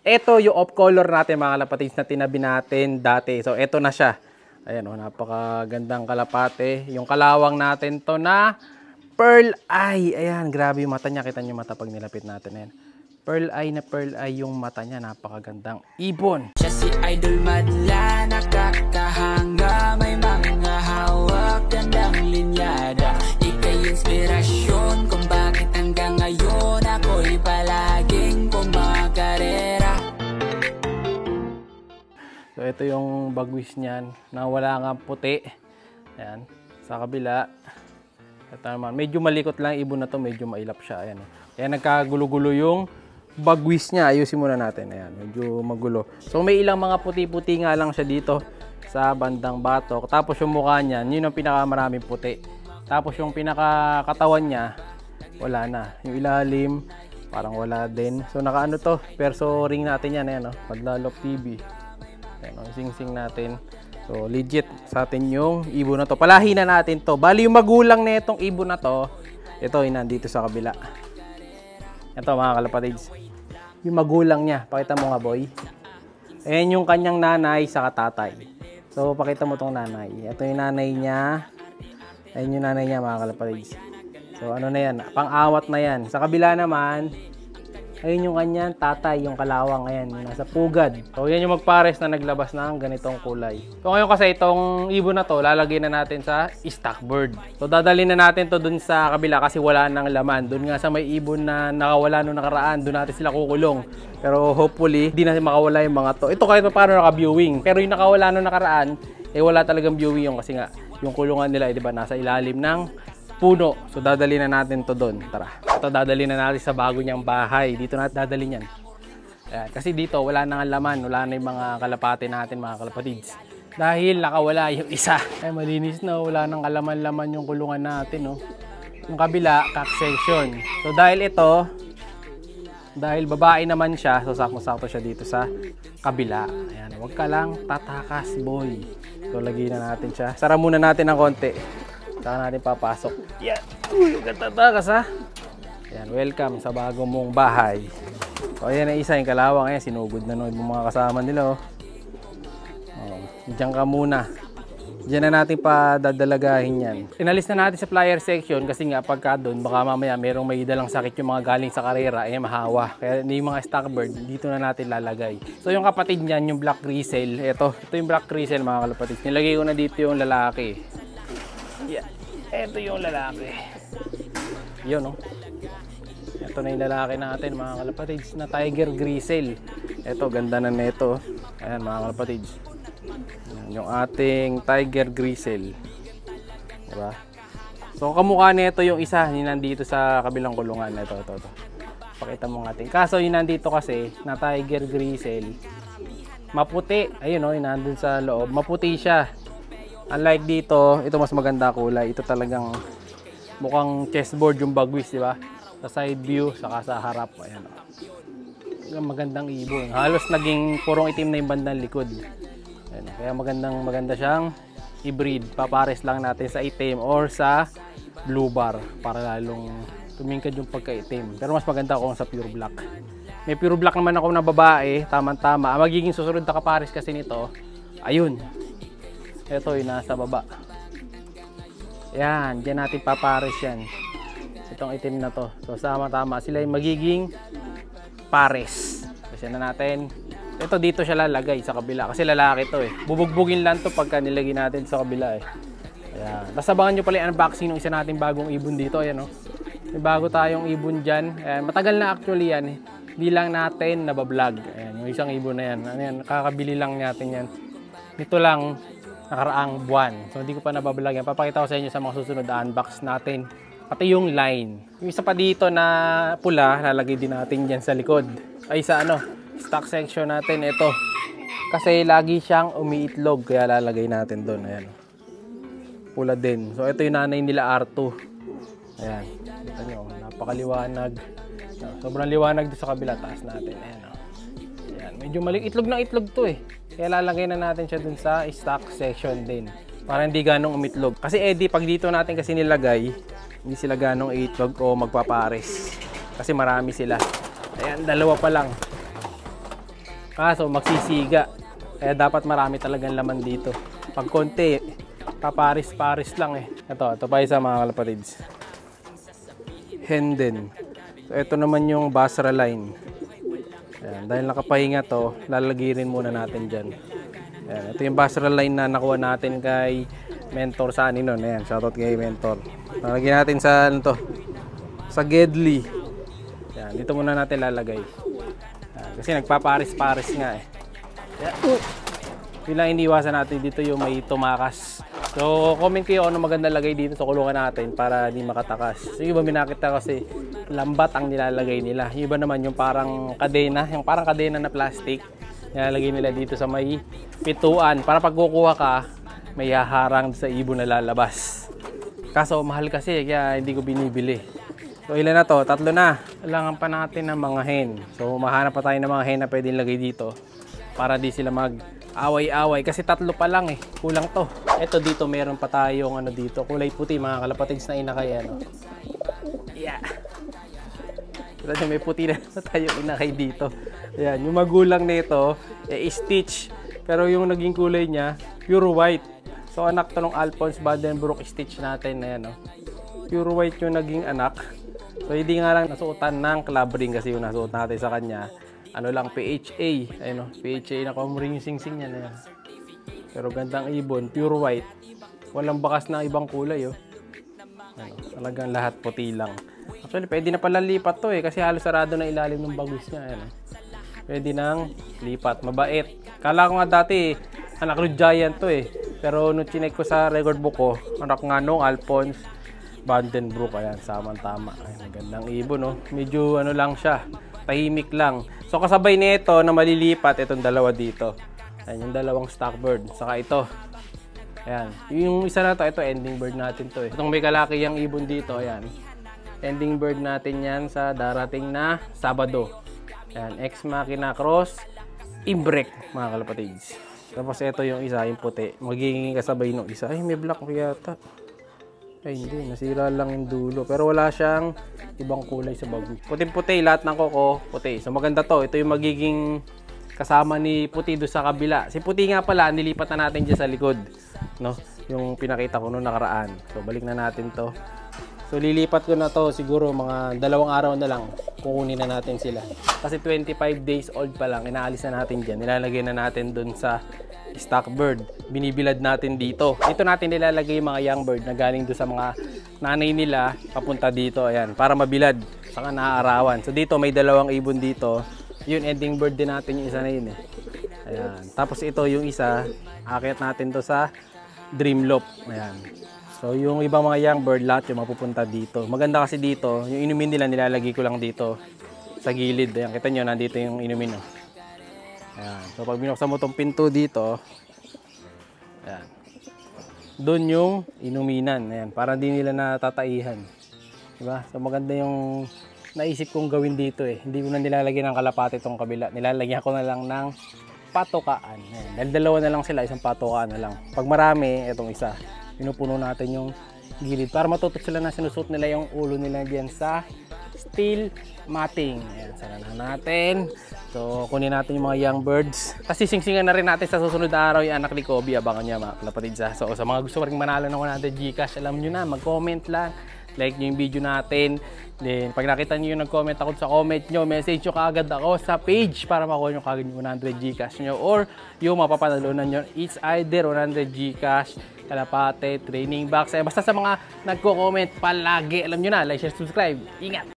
Ito yung off color natin mga kalapatids na tinabi natin dati. So ito na siya. Ayan o, napakagandang kalapate. Yung kalawang natin to na pearl eye. Ayan, grabe yung mata niya. Kita niyo mata pag nilapit natin. Ayan. Pearl eye yung mata niya. Napakagandang ibon. Siya si Idol Madla, nakakahanga, may mga hawak, gandang linyada. Ika'y inspirasyon kung bakit hanggang ngayon ako'y palaging kumakarera. So ito yung bagwis niyan na wala nga puti. Ayan, sa kabila. Ito naman, medyo malikot lang ibon na to, medyo mailap siya. Ayan. Kaya nagkagulo-gulo yung bagwis niya. Ayusin muna natin. Ayan, medyo magulo. So may ilang mga puti-puti nga lang siya dito sa bandang batok. Tapos yung mukha niya, yun ang pinakamaraming puti. Tapos yung pinakakatawan niya, wala na. Yung ilalim, parang wala din. So nakaano to, perso ring natin yan. Ayan, Madlalok TV. Ayan, sing-sing natin. So legit sa atin yung ibon na to. Palahi na natin to. Bali yung magulang na itong ibon na to, ito yung nandito sa kabila. Ito mga kalapatids, yung magulang niya. Pakita mo nga boy. Ayan yung kanyang nanay sa tatay. So pakita mo tong nanay. Ito yung nanay niya. Ayan yung nanay niya mga kalapatids. So ano na yan, pang-awat na yan. Sa kabila naman, ayun yung kanyang tatay, yung kalawang. Ayan, yung nasa pugad. So yan yung magpares na naglabas ng ganitong kulay. So ngayon kasi itong ibon na to, lalagay na natin sa stock bird. So dadalhin na natin to dun sa kabila kasi wala nang laman. Dun nga sa may ibon na nakawala nung nakaraan, dun natin sila kukulong. Pero hopefully, di na makawala yung mga to. Ito kahit paano naka-viewing. Pero yung nakawala nung nakaraan, eh wala talagang viewing yung kasi nga, yung kulungan nila, di ba, nasa ilalim ng puno. So dadali na natin to doon. Tara. Ito dadali na natin sa bago niyang bahay. Dito natin dadali niyan. Ayan. Kasi dito wala nang laman, wala na yung mga kalapate natin, mga kalapatids. Dahil nakawala yung isa. Ay malinis na, wala nang kalaman-laman yung kulungan natin, no. Yung kabila, cock section. So dahil ito, dahil babae naman siya, so sakto-sakto siya dito sa kabila. Ayan, huwag ka lang tatakas, boy. So lagyan na natin siya. Sara muna natin ng konti. Saka natin papasok. Yan. Uy, katatakas ha. Yan, welcome sa bago mong bahay. So, ayan na isa yung kalawang. Ayan, sinugod na nung mga kasama nila. Diyan ka muna. Diyan na natin pa dadalagahin yan. Inalis na natin sa flyer section kasi nga pagka doon, baka mamaya merong may dalang sakit yung mga galing sa karera. Ayan, mahawa. Kaya yung mga stock bird, dito na natin lalagay. So, yung kapatid niyan, yung black grisel. Ito yung black grisel mga kalapatid. Nilagay ko na dito yung lalaki. Yeah. Ito yung lalaki. Yun, no? Ito na yung lalaki natin, mga kalapatids, na tiger grisel. Ito, ganda na nito. Ayan, mga kalapatids. Ayan, yung ating tiger grisel. Diba? So, kamukha nito yung isa, yung nandito sa kabilang kulungan. Ito. Pakita mo natin. Kaso, yung nandito kasi, na tiger grisel, maputi. Ayun, no? Yung nandun sa loob. Maputi siya. Unlike dito, ito mas maganda kulay. Ito talagang mukhang chessboard yung bagwis, di ba? Sa side view, saka sa harap. Ayan. Magandang ibon. Halos naging purong itim na yung bandang likod. Ayan. Kaya maganda siyang i-breed. Papares lang natin sa itim or sa blue bar para lalong tumingkad yung pagka-itim. Pero mas maganda kung sa pure black. May pure black naman ako na babae. Tama-tama. Ang magiging susunod na kapares kasi nito, ayun. Ito yung nasa baba. Yan, dyan natin papares yan. Itong itim na to. So sama-tama sila yung magiging pares. Kasi na natin. Ito dito siya lalagay sa kabila. Kasi lalaki to eh. Bubugbugin lang to pagka nilagay natin sa kabila eh. Ayan. Tapos abangan nyo pala yung unboxing ng isa nating bagong ibon dito. Ayan o. May bago tayong ibon dyan. Ayan. Matagal na actually yan eh. Hindi lang natin nabablog. Ayan. Yung isang ibon na yan. Ayan. Kakabili lang natin yan. Dito lang nakaraang buwan. So hindi ko pa nabablog yan. Papakita ko sa inyo sa mga susunod na unbox natin. Pati yung line. Yung isa pa dito na pula, lalagay din natin dyan sa likod. Ay sa stock section natin. Ito. Kasi lagi siyang umiitlog. Kaya lalagay natin doon. Ayan. Pula din. So ito yung nanay nila R2. Ayan. Kita nyo. Napakaliwanag. Sobrang liwanag doon sa kabila. Taas natin. Ayan. Ayan. Medyo maliit. Itlog ng itlog to eh. Kaya lalagay na natin siya dun sa stock section din. Para hindi ganong umitlog. Kasi pag dito natin kasi nilagay, hindi sila ganong itlog o magpapares. Kasi marami sila. Ayan, dalawa pa lang. Kaso magsisiga. Kaya dapat marami talagang laman dito. Pag konti, paparis-paris lang eh. Ito pa isa mga kalapatids. Hendon. So ito naman yung Basra line. Ayan, dahil nakapahinga to, lalagay rin muna natin dyan. Ayan, ito yung Basra line na nakuha natin kay Mentor sa Aninon. Ayan, shoutout kay Mentor. Lalagyan natin sa ano to? Sa Gedli. Ayan, dito muna natin lalagay. Ayan, kasi nagpaparis-paris nga eh. Ayan. Yun lang iniwasan natin dito yung may tumakas. So comment kayo ano maganda lagay dito sa kulungan natin para di makatakas. Yung iba minakita kasi lambat ang nilalagay nila. Yung iba naman yung parang kadena, na plastic. Nilalagay nila dito sa may pituan para pag kukuha ka may haharang sa ibon na lalabas. Kaso mahal kasi kaya hindi ko binibili. So ilan na to? 3 na. Kailangan pa natin ng mga hen. So mahanap pa tayo ng mga hen na pwedeng lagay dito para di sila mag-away-away kasi 3 pa lang eh. Kulang to. Ito dito meron pa tayong ano dito, kulay puti mga kalapatids na inakay ano. Yeah. Kasi may puti na tayong inakay dito. Ayan, yung magulang nito stitch pero yung naging kulay niya pure white. So anak to ng Alphonse Badenbroek stitch natin na yan, no? Pure white yung naging anak. So hindi nga lang nasuotan ng club ring kasi yung nasuot natin sa kanya. Ano lang, PHA. Ayun, no? PHA na kumring yung sing-sing niya na yan. Pero gandang ibon, pure white. Walang bakas na ibang kulay, oh. Ano, talagang lahat puti lang. Actually, pwede na pala lipat to eh. Kasi halos sarado na ilalim ng bagus niya. Ayun, oh. Pwede nang lipat. Mabait. Kala ko nga dati, anak ng giant to eh. Pero nung chinek ko sa record book ko, anak nga nung Alphonse Badenbroek. Ayan, samang-tama. Ayun, gandang ibon, oh. Medyo ano lang siya. Tahimik lang. So kasabay nito na malilipat itong dalawa dito. Ayan, yung dalawang stock bird. Saka ito. Ayan. Yung isa na to, ito ending bird natin to eh. Itong may kalaki yung ibon dito, ayan. Ending bird natin yan sa darating na Sabado. Ayan, Ex Machina Cross Imbrek, mga kalapatids. Tapos ito yung isa, yung puti. Magiging kasabay nung isa. Ay, may black yata. Ay, hindi. Nasira lang yung dulo. Pero wala siyang ibang kulay sa bago. Puting-puti. Lahat ng koko, puti. So, maganda to. Ito yung magiging kasama ni puti doon sa kabila. Si puti nga pala, nilipat na natin dyan sa likod. No? Yung pinakita ko noong nakaraan. So, balik na natin to. So, lilipat ko na to. Siguro mga 2 araw na lang. Kukunin na natin sila. Kasi 25 days old pa lang. Inaalis na natin dyan. Nilalagay na natin doon sa stock bird. Binibilad natin dito. Dito natin nilalagay yung mga young bird na galing doon sa mga nanay nila papunta dito. Ayan, para mabilad. Saka naaarawan. So dito may 2 ibon dito. Yun, ending bird din natin yung isa na yun eh. Ayan. Tapos ito yung isa. Akyat natin to sa Dreamloop. Ayan. So yung ibang mga young bird, lahat yung mapupunta dito. Maganda kasi dito, yung inumin nila nilalagay ko lang dito sa gilid. Ayan, kita nyo, nandito yung inumin. Oh. Ayan. So pag binuksan mo itong pinto dito, ayan, doon yung inuminan. Ayan, para di nila natataihan. Diba? So maganda yung naisip kong gawin dito eh. Hindi ko na nilalagyan ng kalapati itong kabila. Nilalagyan ko na lang ng patokaan. Ayan. Dahil 2 na lang sila, isang patokaan na lang. Pag marami, itong isa. Pinupuno natin yung gilid para matutok sila na sinusot nila yung ulo nila dyan sa steel matting. Ayan, sana na natin. So, kunin natin yung mga young birds. Kasi singsingan na rin natin sa susunod na araw yung anak ni Kobe. Abangan niya mga kalapatids. So, sa mga gusto rin manalo ng 100 Gcash, alam nyo na, mag-comment lang. Like nyo yung video natin. Then, pag nakita nyo yung nag-comment ako sa comment nyo, message nyo kaagad ako sa page para makuha nyo kaagad yung 100 Gcash nyo. Or yung mapapanalunan nyo, it's either 100 Gcash, kalapate, training box. Basta sa mga nagko-comment palagi, alam nyo na, like, share, subscribe. Ingat!